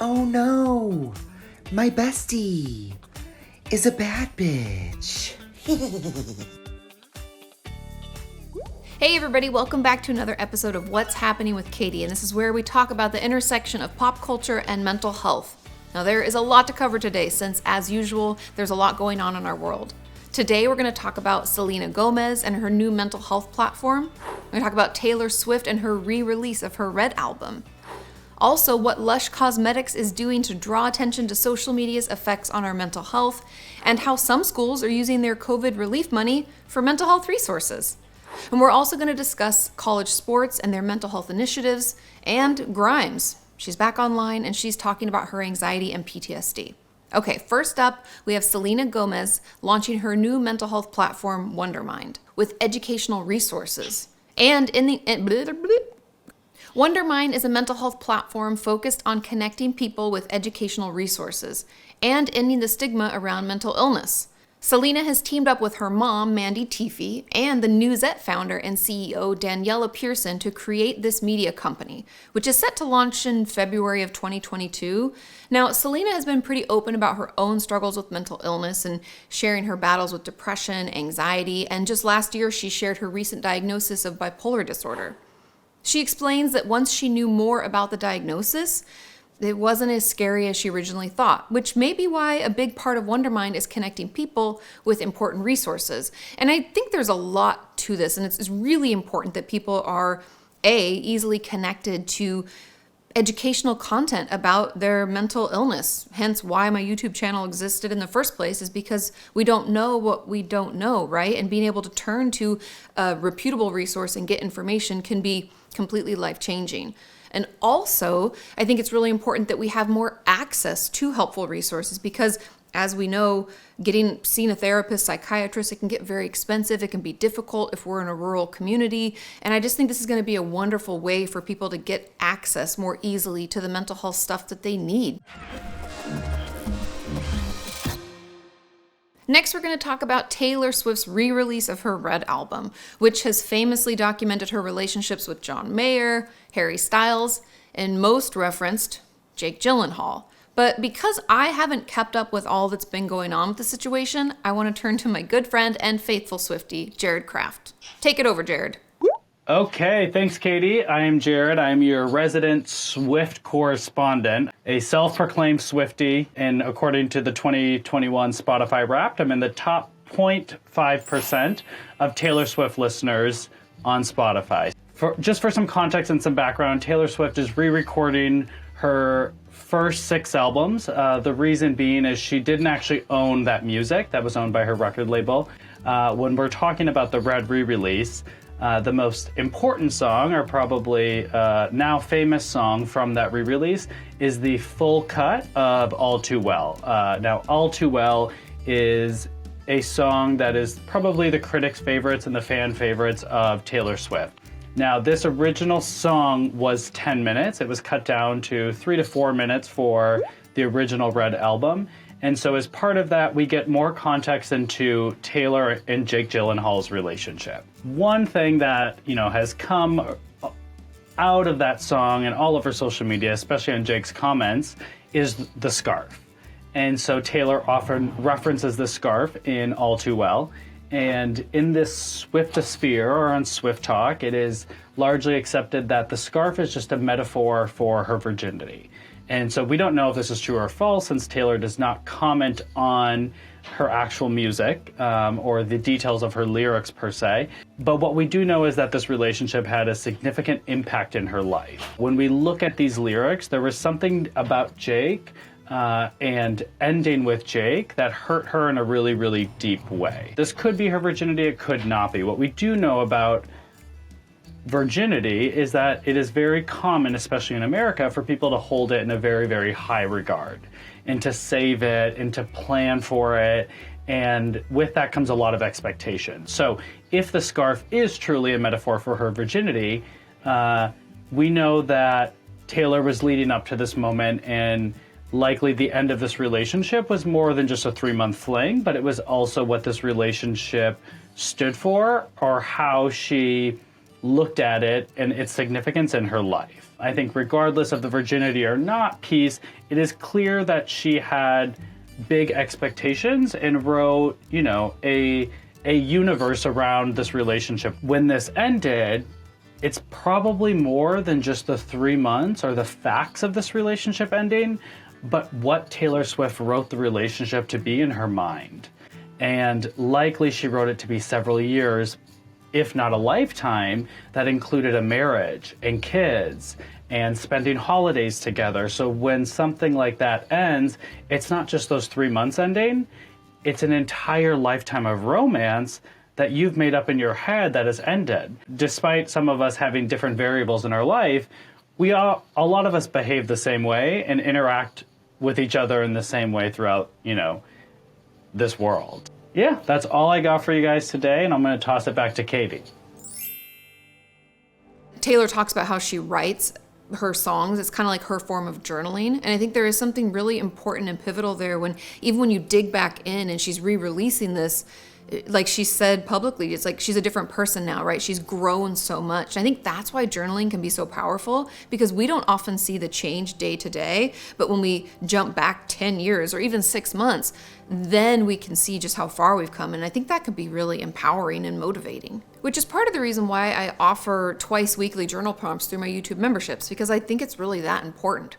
Oh no, my bestie is a bad bitch. Hey everybody, welcome back to another episode of What's Happening with Kati, and this is where we talk about the intersection of pop culture and mental health. Now there is a lot to cover today since, as usual, there's a lot going on in our world. Today we're going to talk about Selena Gomez and her new mental health platform. We're going to talk about Taylor Swift and her re-release of her Red album. Also, what Lush Cosmetics is doing to draw attention to social media's effects on our mental health, and how some schools are using their COVID relief money for mental health resources. And we're also going to discuss college sports and their mental health initiatives, and Grimes. She's back online and she's talking about her anxiety and PTSD. Okay, first up, we have Selena Gomez launching her new mental health platform, Wondermind, with educational resources. Wondermind is a mental health platform focused on connecting people with educational resources and ending the stigma around mental illness. Selena has teamed up with her mom, Mandy Teefey, and the Newsette founder and CEO, Daniela Pearson, to create this media company, which is set to launch in February of 2022. Now, Selena has been pretty open about her own struggles with mental illness and sharing her battles with depression, anxiety, and just last year she shared her recent diagnosis of bipolar disorder. She explains that once she knew more about the diagnosis, it wasn't as scary as she originally thought, which may be why a big part of Wondermind is connecting people with important resources. And I think there's a lot to this, and it's really important that people are, easily connected to educational content about their mental illness. Hence why my YouTube channel existed in the first place, is because we don't know what we don't know, right? And being able to turn to a reputable resource and get information can be completely life-changing. And also, I think it's really important that we have more access to helpful resources because, as we know, seeing a therapist, psychiatrist, it can get very expensive. It can be difficult if we're in a rural community. And I just think this is going to be a wonderful way for people to get access more easily to the mental health stuff that they need. Next, we're going to talk about Taylor Swift's re-release of her Red album, which has famously documented her relationships with John Mayer, Harry Styles, and most referenced Jake Gyllenhaal. But because I haven't kept up with all that's been going on with the situation, I want to turn to my good friend and faithful Swiftie, Jared Kraft. Take it over, Jared. Okay, thanks, Kati. I am Jared. I'm your resident Swift correspondent, a self-proclaimed Swiftie, and according to the 2021 Spotify Wrapped, I'm in the top 0.5% of Taylor Swift listeners on Spotify. Just for some context and some background, Taylor Swift is re-recording her first 6 albums. The reason being is she didn't actually own that music. That was owned by her record label. When we're talking about the Red re-release, the most important song, or probably now famous song from that re-release, is the full cut of All Too Well. Now, All Too Well is a song that is probably the critics' favorites and the fan favorites of Taylor Swift. Now, this original song was 10 minutes. It was cut down to 3 to 4 minutes for the original Red album. And so as part of that, we get more context into Taylor and Jake Gyllenhaal's relationship. One thing that, has come out of that song and all over social media, especially on Jake's comments, is the scarf. And so Taylor often references the scarf in All Too Well. And in this Swiftosphere, or on Swift Talk, it is largely accepted that the scarf is just a metaphor for her virginity. And so we don't know if this is true or false, since Taylor does not comment on her actual music or the details of her lyrics per se. But what we do know is that this relationship had a significant impact in her life. When we look at these lyrics, there was something about Jake and ending with Jake that hurt her in a really, really deep way. This could be her virginity, it could not be. What we do know about virginity is that it is very common, especially in America, for people to hold it in a very, very high regard and to save it and to plan for it. And with that comes a lot of expectation. So if the scarf is truly a metaphor for her virginity, we know that Taylor was leading up to this moment, and likely the end of this relationship was more than just a 3-month fling, but it was also what this relationship stood for, or how she looked at it and its significance in her life. I think regardless of the virginity or not piece, it is clear that she had big expectations and wrote, a universe around this relationship. When this ended, it's probably more than just the 3 months or the facts of this relationship ending, but what Taylor Swift wrote the relationship to be in her mind. And likely she wrote it to be several years, if not a lifetime, that included a marriage and kids and spending holidays together. So when something like that ends, it's not just those 3 months ending, it's an entire lifetime of romance that you've made up in your head that has ended. Despite some of us having different variables in our life, a lot of us behave the same way and interact with each other in the same way throughout, this world. Yeah, that's all I got for you guys today, and I'm gonna toss it back to Katie. Taylor talks about how she writes her songs. It's kind of like her form of journaling. And I think there is something really important and pivotal there even when you dig back in and she's re-releasing this, like she said publicly, it's like she's a different person now, right? She's grown so much. I think that's why journaling can be so powerful, because we don't often see the change day to day, but when we jump back 10 years or even 6 months, then we can see just how far we've come. And I think that could be really empowering and motivating, which is part of the reason why I offer twice weekly journal prompts through my YouTube memberships, because I think it's really that important.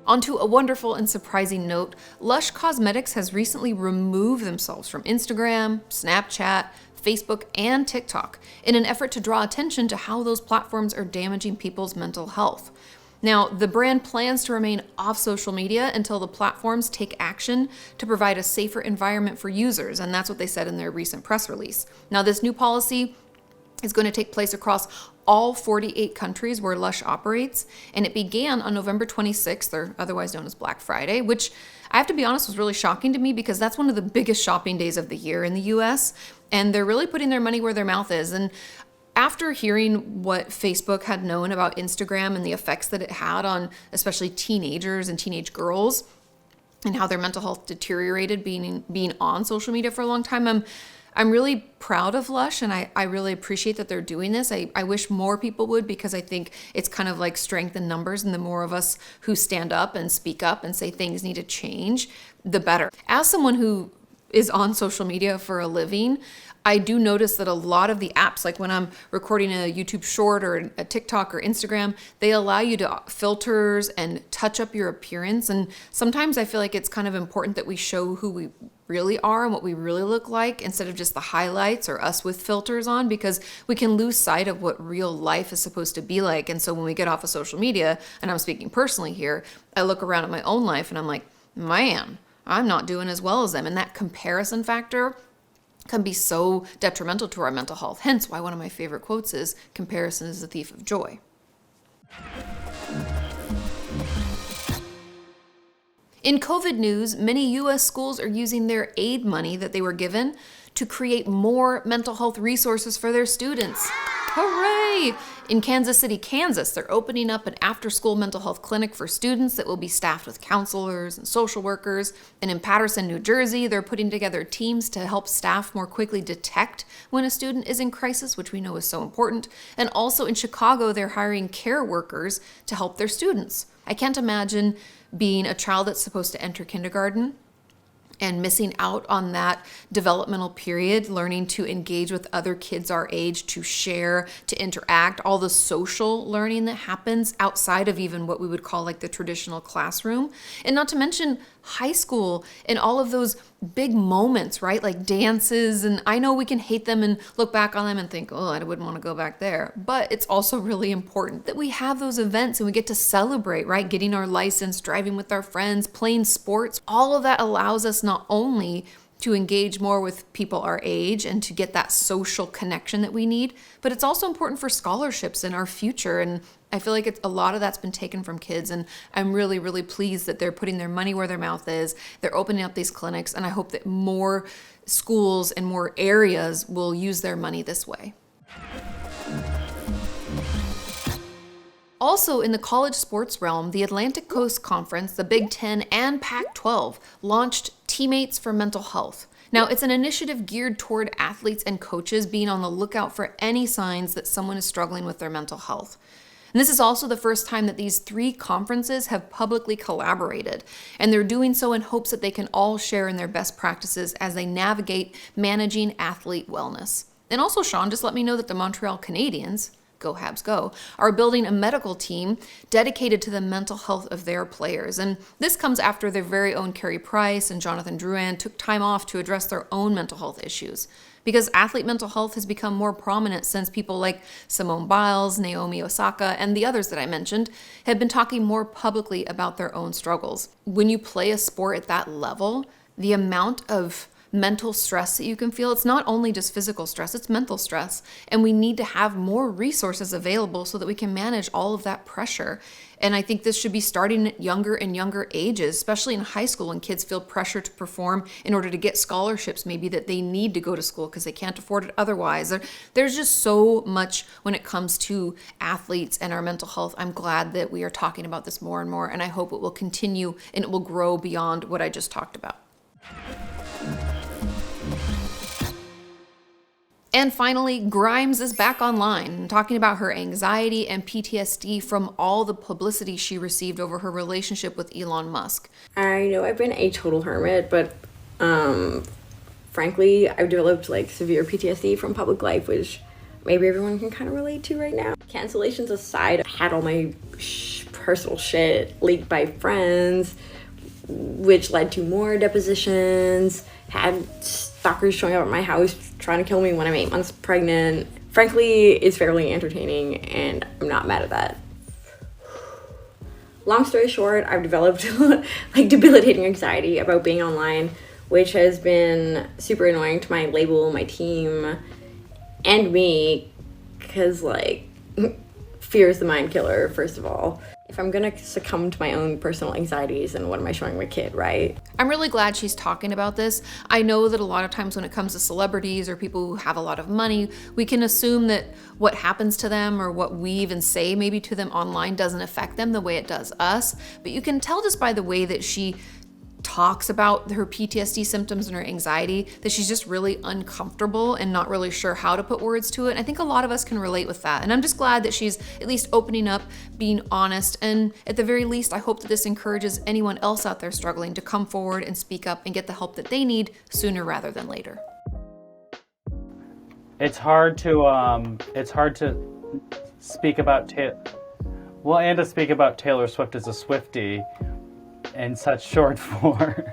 Onto a wonderful and surprising note, Lush Cosmetics has recently removed themselves from Instagram, Snapchat, Facebook, and TikTok in an effort to draw attention to how those platforms are damaging people's mental health. Now, the brand plans to remain off social media until the platforms take action to provide a safer environment for users, and that's what they said in their recent press release. Now, this new policy is going to take place across all 48 countries where Lush operates, and it began on November 26th, or otherwise known as Black Friday, which I have to be honest was really shocking to me, because that's one of the biggest shopping days of the year in the US, and they're really putting their money where their mouth is. And after hearing what Facebook had known about Instagram and the effects that it had on especially teenagers and teenage girls, and how their mental health deteriorated being on social media for a long time, I'm really proud of Lush, and I really appreciate that they're doing this. I wish more people would, because I think it's kind of like strength in numbers, and the more of us who stand up and speak up and say things need to change, the better. As someone who is on social media for a living, I do notice that a lot of the apps, like when I'm recording a YouTube short or a TikTok or Instagram, they allow you to filters and touch up your appearance. And sometimes I feel like it's kind of important that we show who we really are and what we really look like, instead of just the highlights or us with filters on, because we can lose sight of what real life is supposed to be like. And so when we get off of social media, and I'm speaking personally here, I look around at my own life and I'm like, man, I'm not doing as well as them. And that comparison factor can be so detrimental to our mental health. Hence why one of my favorite quotes is, "Comparison is the thief of joy." In COVID news, many U.S. schools are using their aid money that they were given to create more mental health resources for their students. Hooray! In Kansas City, Kansas, they're opening up an after-school mental health clinic for students that will be staffed with counselors and social workers. And in Paterson, New Jersey, they're putting together teams to help staff more quickly detect when a student is in crisis, which we know is so important. And also in Chicago, they're hiring care workers to help their students. I can't imagine being a child that's supposed to enter kindergarten and missing out on that developmental period, learning to engage with other kids our age, to share, to interact, all the social learning that happens outside of even what we would call like the traditional classroom. And not to mention high school and all of those big moments, right? Like dances. And I know we can hate them and look back on them and think, oh, I wouldn't want to go back there. But it's also really important that we have those events and we get to celebrate, right? Getting our license, driving with our friends, playing sports. All of that allows us not only to engage more with people our age and to get that social connection that we need, but it's also important for scholarships in our future. And I feel like a lot of that's been taken from kids, and I'm really, really pleased that they're putting their money where their mouth is. They're opening up these clinics, and I hope that more schools and more areas will use their money this way. Also, in the college sports realm, the Atlantic Coast Conference, the Big Ten, and Pac-12 launched Teammates for Mental Health. Now, it's an initiative geared toward athletes and coaches being on the lookout for any signs that someone is struggling with their mental health. And this is also the first time that these 3 conferences have publicly collaborated, and they're doing so in hopes that they can all share in their best practices as they navigate managing athlete wellness. And also, Sean, just let me know that the Montreal Canadiens, go Habs go, are building a medical team dedicated to the mental health of their players. And this comes after their very own Carey Price and Jonathan Drouin took time off to address their own mental health issues. Because athlete mental health has become more prominent since people like Simone Biles, Naomi Osaka, and the others that I mentioned have been talking more publicly about their own struggles. When you play a sport at that level, the amount of mental stress that you can feel, it's not only just physical stress, it's mental stress. And we need to have more resources available so that we can manage all of that pressure. And I think this should be starting at younger and younger ages, especially in high school when kids feel pressure to perform in order to get scholarships, maybe that they need to go to school because they can't afford it otherwise. There's just so much when it comes to athletes and our mental health. I'm glad that we are talking about this more and more, and I hope it will continue and it will grow beyond what I just talked about. And finally, Grimes is back online, talking about her anxiety and PTSD from all the publicity she received over her relationship with Elon Musk. I know I've been a total hermit, but frankly, I've developed severe PTSD from public life, which maybe everyone can kind of relate to right now. Cancellations aside, I had all my personal shit leaked by friends, which led to more depositions, had stalkers showing up at my house trying to kill me when I'm 8 months pregnant. Frankly, it's fairly entertaining, and I'm not mad at that. Long story short, I've developed debilitating anxiety about being online, which has been super annoying to my label, my team, and me, because fear is the mind killer, first of all. If I'm gonna succumb to my own personal anxieties, then what am I showing my kid, right? I'm really glad she's talking about this. I know that a lot of times when it comes to celebrities or people who have a lot of money, we can assume that what happens to them or what we even say maybe to them online doesn't affect them the way it does us. But you can tell just by the way that she talks about her PTSD symptoms and her anxiety that she's just really uncomfortable and not really sure how to put words to it. And I think a lot of us can relate with that. And I'm just glad that she's at least opening up, being honest. And at the very least, I hope that this encourages anyone else out there struggling to come forward and speak up and get the help that they need sooner rather than later. It's hard to speak about to speak about Taylor Swift as a Swiftie in such short form.